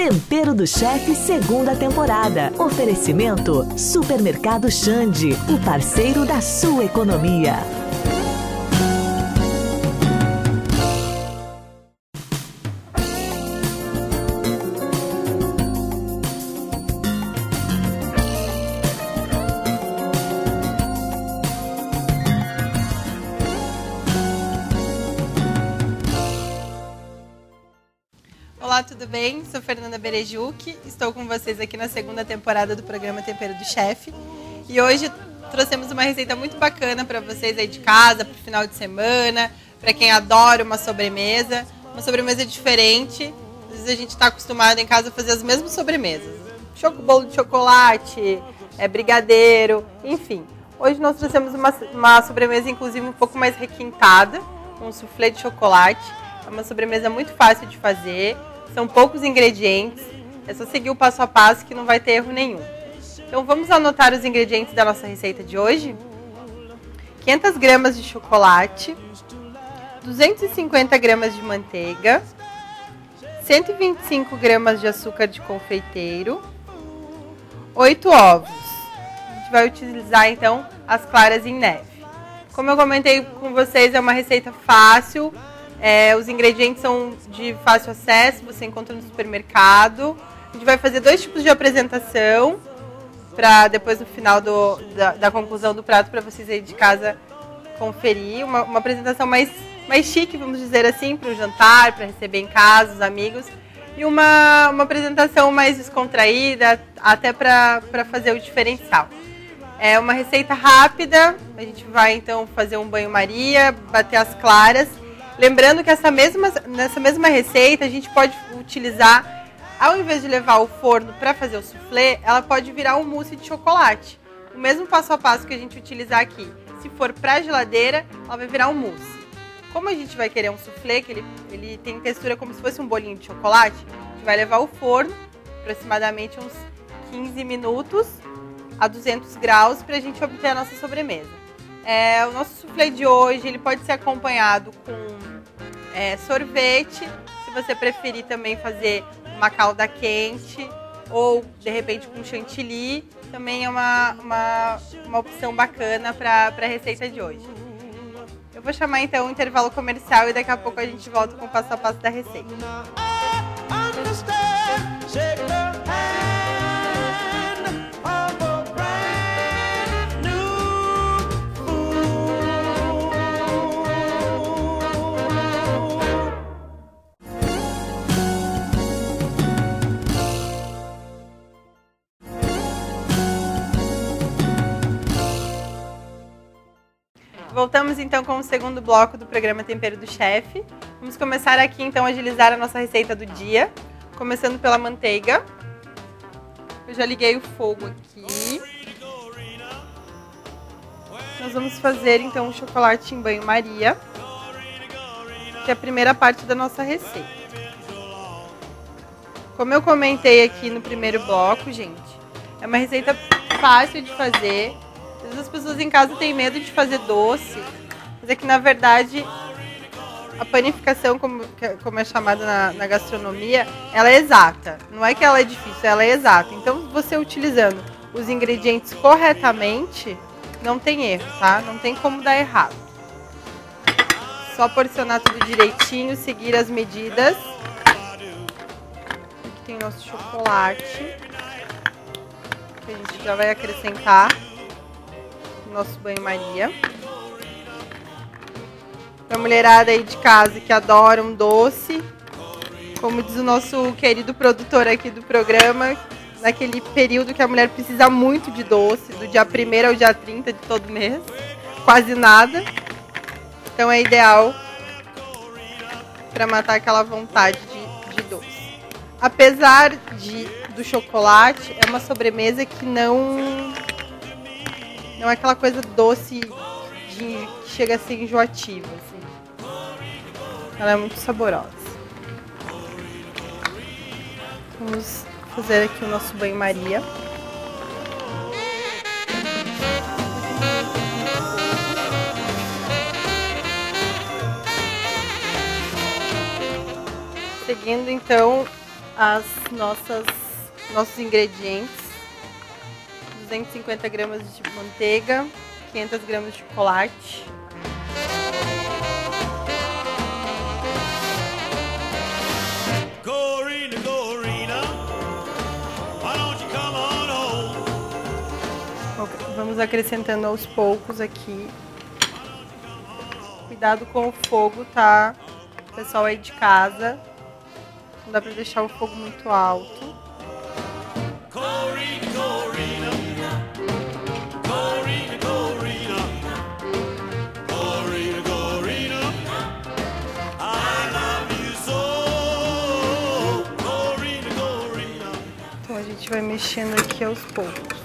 Tempero do Chefe, segunda temporada. Oferecimento Supermercado Xande, o parceiro da sua economia. Olá, tudo bem? Sou Fernanda Berejuc, estou com vocês aqui na segunda temporada do programa Tempero do Chefe. E hoje trouxemos uma receita muito bacana para vocês aí de casa, para o final de semana, para quem adora uma sobremesa diferente. Às vezes a gente está acostumado em casa a fazer as mesmas sobremesas. Bolo de chocolate, brigadeiro, enfim. Hoje nós trouxemos uma sobremesa, inclusive, um pouco mais requintada, um soufflé de chocolate. É uma sobremesa muito fácil de fazer. São poucos ingredientes, é só seguir o passo a passo que não vai ter erro nenhum. Então vamos anotar os ingredientes da nossa receita de hoje. 500 gramas de chocolate, 250 gramas de manteiga, 125 gramas de açúcar de confeiteiro, 8 ovos. A gente vai utilizar então as claras em neve. Como eu comentei com vocês, é uma receita fácil. Os ingredientes são de fácil acesso, você encontra no supermercado. A gente vai fazer 2 tipos de apresentação, para depois no final da conclusão do prato, para vocês aí de casa conferir. Uma apresentação mais chique, vamos dizer assim, para o jantar, para receber em casa os amigos. E uma apresentação mais descontraída, até para fazer o diferencial. É uma receita rápida, a gente vai então fazer um banho-maria, bater as claras. Lembrando que nessa mesma receita a gente pode utilizar, ao invés de levar ao forno para fazer o soufflé, ela pode virar um mousse de chocolate. O mesmo passo a passo que a gente utilizar aqui. Se for para a geladeira, ela vai virar um mousse. Como a gente vai querer um soufflé, que ele tem textura como se fosse um bolinho de chocolate, a gente vai levar ao forno, aproximadamente uns 15 minutos, a 200 graus, para a gente obter a nossa sobremesa. O nosso soufflé de hoje ele pode ser acompanhado com sorvete, se você preferir também fazer uma calda quente ou de repente com chantilly, também é uma opção bacana para a receita de hoje. Eu vou chamar então o intervalo comercial e daqui a pouco a gente volta com o passo a passo da receita. Voltamos então com o segundo bloco do programa Tempero do Chefe. Vamos começar aqui então a agilizar a nossa receita do dia, começando pela manteiga. Eu já liguei o fogo aqui. Nós vamos fazer então o chocolate em banho-maria, que é a primeira parte da nossa receita. Como eu comentei aqui no primeiro bloco, gente, é uma receita fácil de fazer. Às vezes as pessoas em casa têm medo de fazer doce, mas é que na verdade a panificação, como é chamada na gastronomia, ela é exata. Não é que ela é difícil, ela é exata. Então você utilizando os ingredientes corretamente, não tem erro, tá? Não tem como dar errado. Só porcionar tudo direitinho, seguir as medidas. Aqui tem nosso chocolate, que a gente já vai acrescentar nosso banho-maria. Pra mulherada aí de casa que adora um doce, como diz o nosso querido produtor aqui do programa, naquele período que a mulher precisa muito de doce, do dia 1º ao dia 30 de todo mês, quase nada. Então é ideal para matar aquela vontade de doce. Apesar do chocolate, é uma sobremesa que não é aquela coisa doce que chega a ser enjoativa, assim. Ela é muito saborosa. Vamos fazer aqui o nosso banho-maria. Seguindo, então, nossos ingredientes. 250 gramas de manteiga, 500 gramas de chocolate. Vamos acrescentando aos poucos aqui. Cuidado com o fogo, tá? Pessoal aí de casa. Não dá pra deixar o fogo muito alto. Então a gente vai mexendo aqui aos poucos.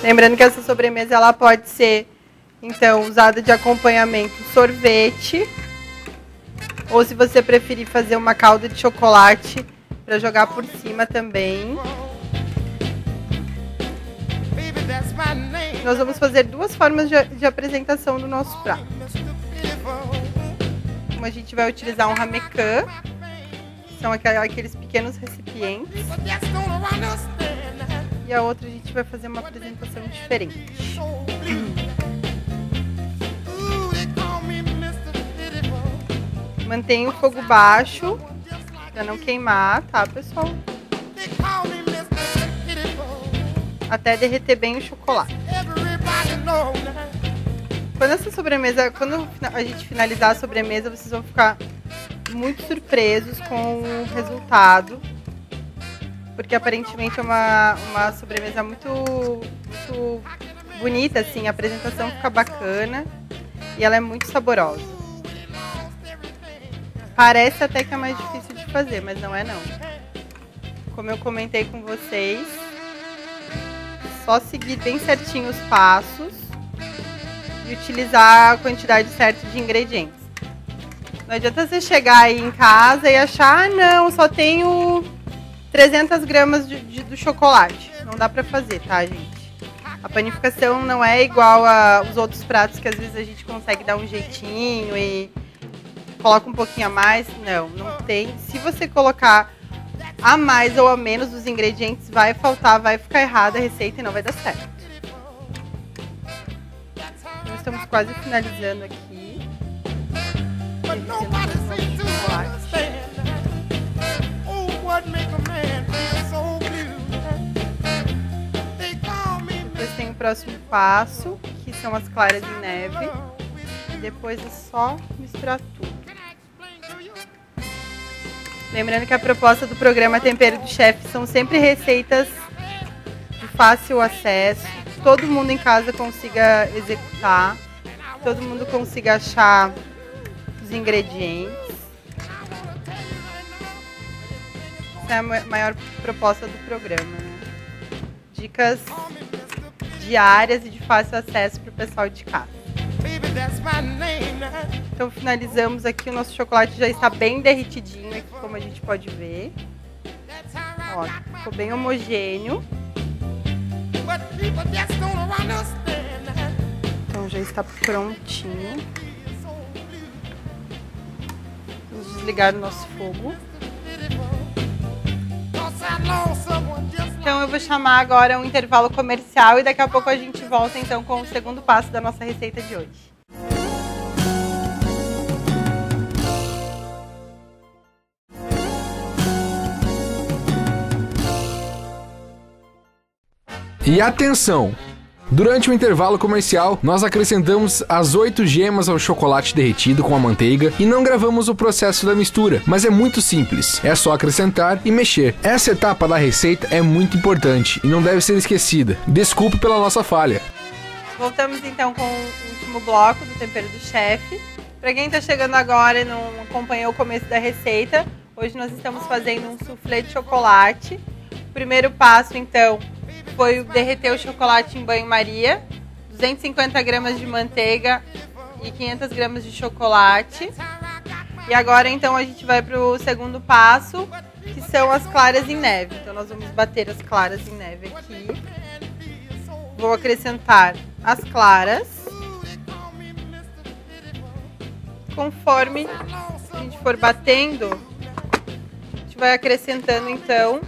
Lembrando que essa sobremesa ela pode ser, então, usada de acompanhamento sorvete, ou se você preferir fazer uma calda de chocolate para jogar por cima também. Nós vamos fazer duas formas de apresentação do nosso prato. Uma a gente vai utilizar um ramequim, que são aqueles pequenos recipientes. E a outra a gente vai fazer uma apresentação diferente. Mantenha o fogo baixo para não queimar, tá, pessoal? Até derreter bem o chocolate. Quando a gente finalizar a sobremesa, vocês vão ficar muito surpresos com o resultado. Porque aparentemente é uma sobremesa muito bonita, assim, a apresentação fica bacana e ela é muito saborosa. Parece até que é mais difícil de fazer, mas não é não. Como eu comentei com vocês, só seguir bem certinho os passos e utilizar a quantidade certa de ingredientes. Não adianta você chegar aí em casa e achar, ah não, só tenho 300 gramas do chocolate. Não dá pra fazer, tá, gente? A panificação não é igual aos outros pratos que às vezes a gente consegue dar um jeitinho e coloca um pouquinho a mais. Não tem. Se você colocar a mais ou a menos dos ingredientes, vai faltar, vai ficar errada a receita e não vai dar certo. Então, estamos quase finalizando aqui. Depois tem o próximo passo, que são as claras em neve. E depois é só misturar tudo. Lembrando que a proposta do programa Tempero do Chefe são sempre receitas de fácil acesso, que todo mundo em casa consiga executar, que todo mundo consiga achar os ingredientes. Essa é a maior proposta do programa, né? Dicas diárias e de fácil acesso para o pessoal de casa. Então finalizamos aqui, o nosso chocolate já está bem derretidinho aqui, como a gente pode ver. Ó, ficou bem homogêneo. Então já está prontinho. Vamos desligar o nosso fogo. Então eu vou chamar agora um intervalo comercial e daqui a pouco a gente volta então com o segundo passo da nossa receita de hoje. E atenção! Durante o intervalo comercial, nós acrescentamos as 8 gemas ao chocolate derretido com a manteiga e não gravamos o processo da mistura, mas é muito simples, é só acrescentar e mexer. Essa etapa da receita é muito importante e não deve ser esquecida. Desculpe pela nossa falha. Voltamos então com o último bloco do Tempero do Chefe. Para quem está chegando agora e não acompanhou o começo da receita, hoje nós estamos fazendo um soufflé de chocolate. O primeiro passo então foi derreter o chocolate em banho-maria, 250 gramas de manteiga e 500 gramas de chocolate. E agora então a gente vai para o segundo passo, que são as claras em neve. Então nós vamos bater as claras em neve aqui. Vou acrescentar as claras. Conforme a gente for batendo, a gente vai acrescentando então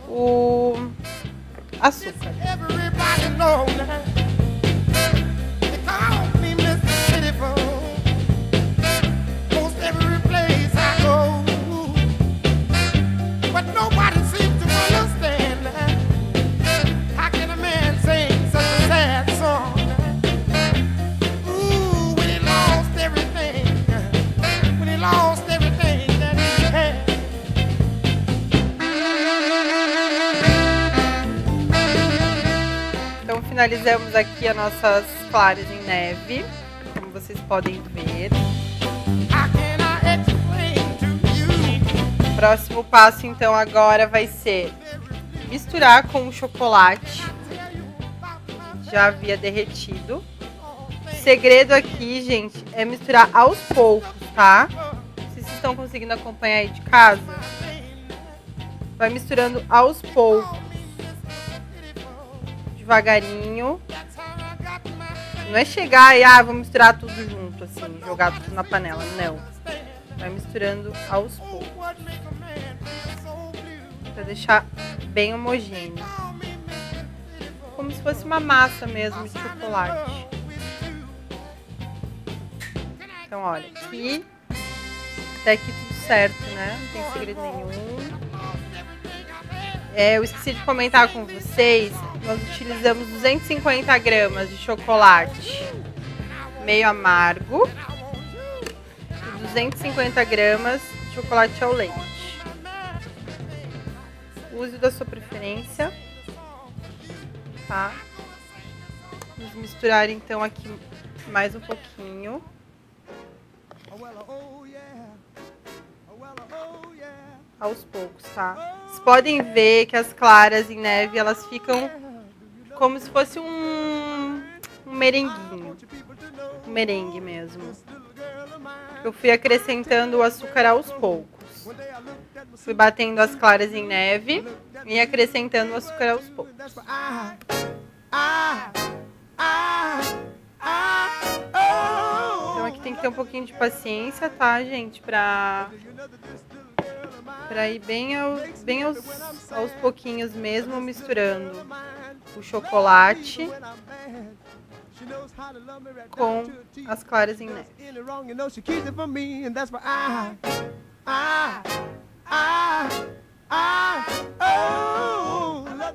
o açúcar. Então finalizamos aqui as nossas claras em neve, como vocês podem ver. O próximo passo então agora vai ser misturar com o chocolate, já havia derretido. O segredo aqui, gente, é misturar aos poucos, tá? Vocês estão conseguindo acompanhar aí de casa? Vai misturando aos poucos, devagarinho. Não é chegar e vou misturar tudo junto, assim, jogar tudo na panela, não. Vai misturando aos poucos, pra deixar bem homogêneo, como se fosse uma massa mesmo de chocolate. Então, olha, aqui, até aqui tudo certo, né? Não tem segredo nenhum. Eu esqueci de comentar com vocês, nós utilizamos 250 gramas de chocolate meio amargo e 250 gramas de chocolate ao leite. Use da sua preferência, tá? Vamos misturar então aqui mais um pouquinho. Aos poucos, tá? Vocês podem ver que as claras em neve, elas ficam como se fosse um merenguinho. Um merengue mesmo. Eu fui acrescentando o açúcar aos poucos. Fui batendo as claras em neve e acrescentando o açúcar aos poucos. Então aqui tem que ter um pouquinho de paciência, tá, gente? Pra ir bem aos pouquinhos mesmo, misturando o chocolate com as claras em neve.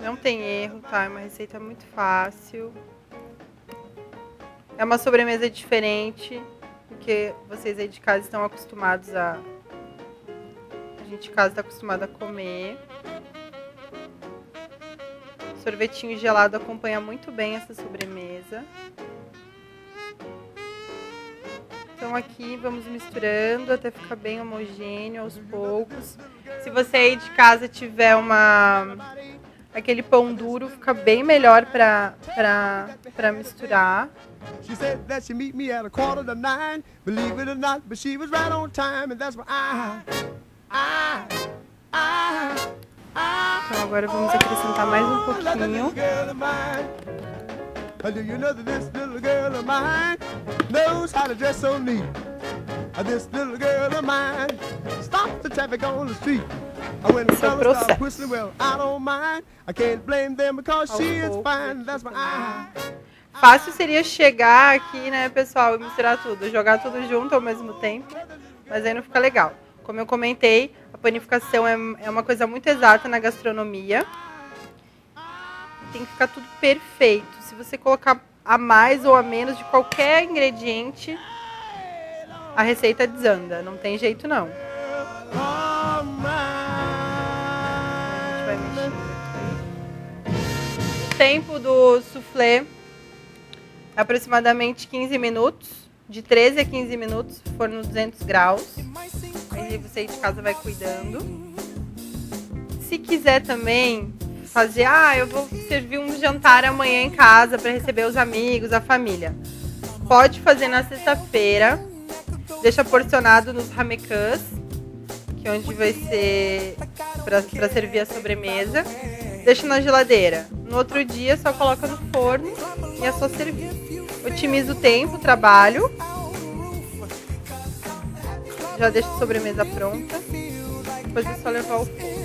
Não tem erro, tá? É uma receita muito fácil. É uma sobremesa diferente, porque vocês aí de casa estão acostumados a gente de casa está acostumado a comer. Sorvetinho gelado acompanha muito bem essa sobremesa. Então aqui vamos misturando até ficar bem homogêneo aos poucos. Se você aí de casa tiver aquele pão duro, fica bem melhor para misturar. She said that she meet me at 8:45. Believe it or not, but she was right on time, and that's why Então agora vamos acrescentar mais um pouquinho. Esse é o processo. Fácil seria chegar aqui, né, pessoal, e misturar tudo, jogar tudo junto ao mesmo tempo, mas aí não fica legal. Como eu comentei, a panificação é uma coisa muito exata na gastronomia. Tem que ficar tudo perfeito. Se você colocar a mais ou a menos de qualquer ingrediente, a receita desanda. Não tem jeito, não. A gente vai mexendo aqui. O tempo do soufflé é aproximadamente 15 minutos. De 13 a 15 se for nos 200 graus. Aí você aí de casa vai cuidando. Se quiser também fazer, eu vou servir um jantar amanhã em casa para receber os amigos, a família. Pode fazer na sexta-feira. Deixa porcionado nos ramekãs, que é onde vai ser para servir a sobremesa. Deixa na geladeira. No outro dia só coloca no forno e é só servir. Otimiza o tempo, o trabalho. já deixo a sobremesa pronta. Depois é só levar ao forno.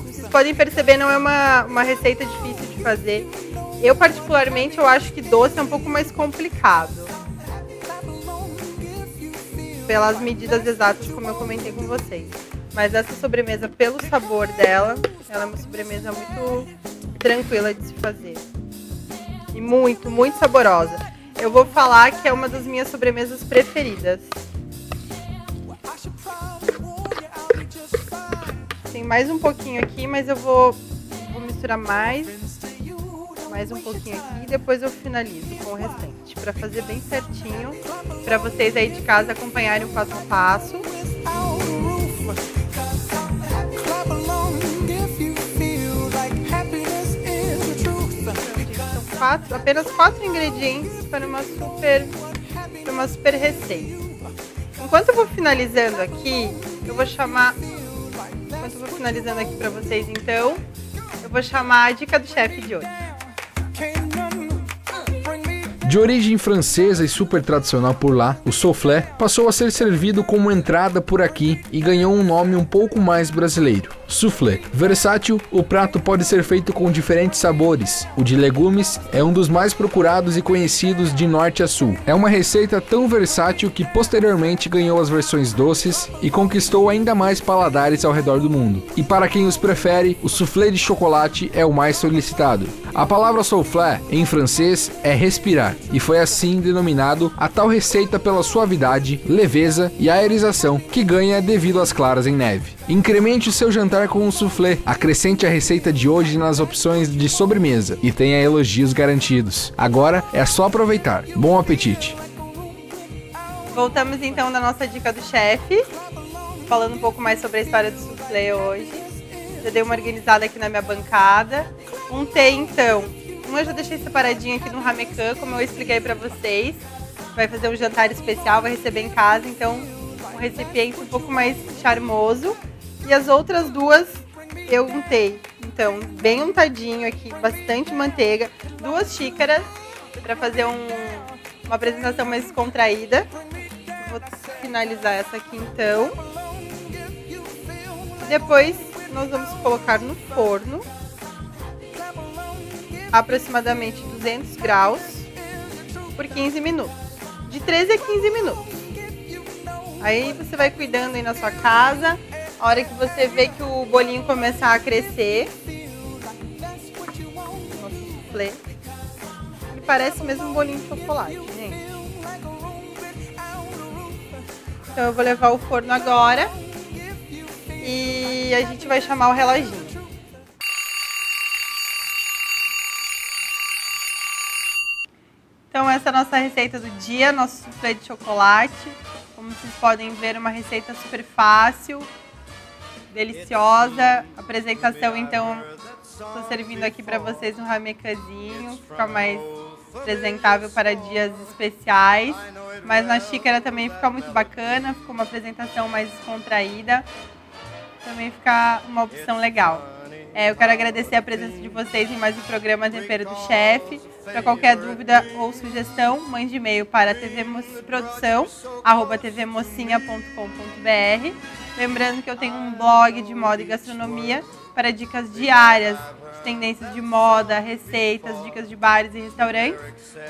Vocês podem perceber, não é uma receita difícil de fazer. Eu, particularmente, eu acho que doce é um pouco mais complicado. Pelas medidas exatas, como eu comentei com vocês. Mas essa sobremesa, pelo sabor dela, ela é uma sobremesa muito tranquila de se fazer. E muito, muito saborosa. Eu vou falar que é uma das minhas sobremesas preferidas. Tem mais um pouquinho aqui, mas eu vou misturar mais um pouquinho aqui e depois eu finalizo com o restante, para fazer bem certinho, para vocês aí de casa acompanharem o passo a passo. São apenas 4 ingredientes para uma super receita. Enquanto eu vou finalizando aqui, para vocês, então, eu vou chamar a dica do chefe de hoje. De origem francesa e super tradicional por lá, o soufflé passou a ser servido como entrada por aqui e ganhou um nome um pouco mais brasileiro: soufflé. Versátil, o prato pode ser feito com diferentes sabores. O de legumes é um dos mais procurados e conhecidos de norte a sul. É uma receita tão versátil que posteriormente ganhou as versões doces e conquistou ainda mais paladares ao redor do mundo. E para quem os prefere, o soufflé de chocolate é o mais solicitado. A palavra soufflé em francês é respirar, e foi assim denominado a tal receita pela suavidade, leveza e aerização que ganha devido às claras em neve. Incremente o seu jantar com um soufflé, acrescente a receita de hoje nas opções de sobremesa e tenha elogios garantidos. Agora é só aproveitar. Bom apetite! Então da nossa dica do chefe, falando um pouco mais sobre a história do soufflé hoje. Já dei uma organizada aqui na minha bancada. Então, eu já deixei separadinho aqui no ramecan, como eu expliquei pra vocês. Vai fazer um jantar especial, vai receber em casa, então um recipiente um pouco mais charmoso. E as outras duas eu untei, então bem untadinho aqui, bastante manteiga, 2 xícaras para fazer uma apresentação mais descontraída. Vou finalizar essa aqui então. Depois nós vamos colocar no forno, aproximadamente 200 graus, por 15 minutos, de 13 a 15 minutos. Aí você vai cuidando aí na sua casa, a hora que você vê que o bolinho começar a crescer, nosso soufflé, ele parece mesmo um bolinho de chocolate, gente. Então eu vou levar ao forno agora e a gente vai chamar o reloginho. Então essa é a nossa receita do dia, nosso soufflé de chocolate. Como vocês podem ver, uma receita super fácil, deliciosa. Apresentação, então, estou servindo aqui para vocês um ramecanzinho, fica mais apresentável para dias especiais. Mas na xícara também fica muito bacana, fica uma apresentação mais descontraída. Também fica uma opção legal. Eu quero agradecer a presença de vocês em mais um programa Tempero do Chefe. Para qualquer dúvida ou sugestão, mande e-mail para tvmocinha.com.br. Lembrando que eu tenho um blog de moda e gastronomia para dicas diárias de tendências de moda, receitas, dicas de bares e restaurantes.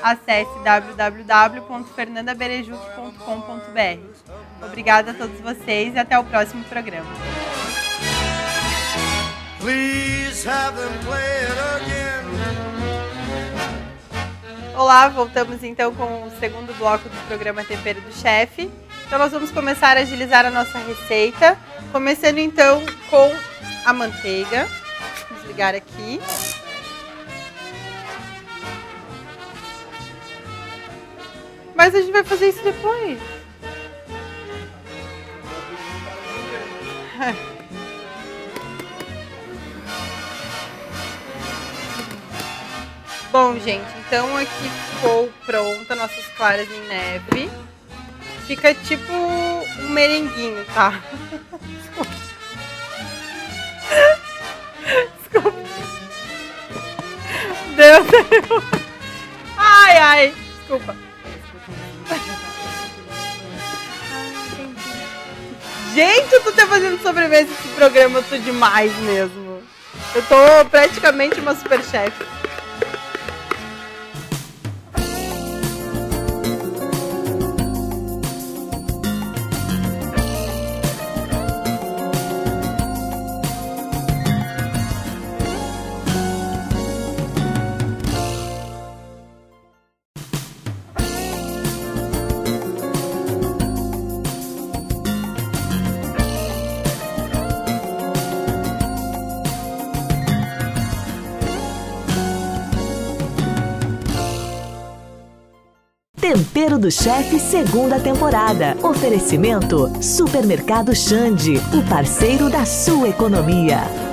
Acesse www.fernandaberejuc.com.br. Obrigada a todos vocês e até o próximo programa. Please have them play it again. Olá, voltamos então com o segundo bloco do programa Tempero do Chefe. Então nós vamos começar a agilizar a nossa receita, começando então com a manteiga. Vou desligar aqui. Mas a gente vai fazer isso depois. Bom, gente, então aqui ficou pronta nossas claras em neve. Fica tipo um merenguinho, tá? Desculpa. Deus. Ai, ai. Desculpa. Gente, eu tô até fazendo sobremesa esse programa, eu tô demais mesmo. Eu tô praticamente uma super chefe. Tempero do Chefe, segunda temporada. Oferecimento Supermercado Xande, o parceiro da sua economia.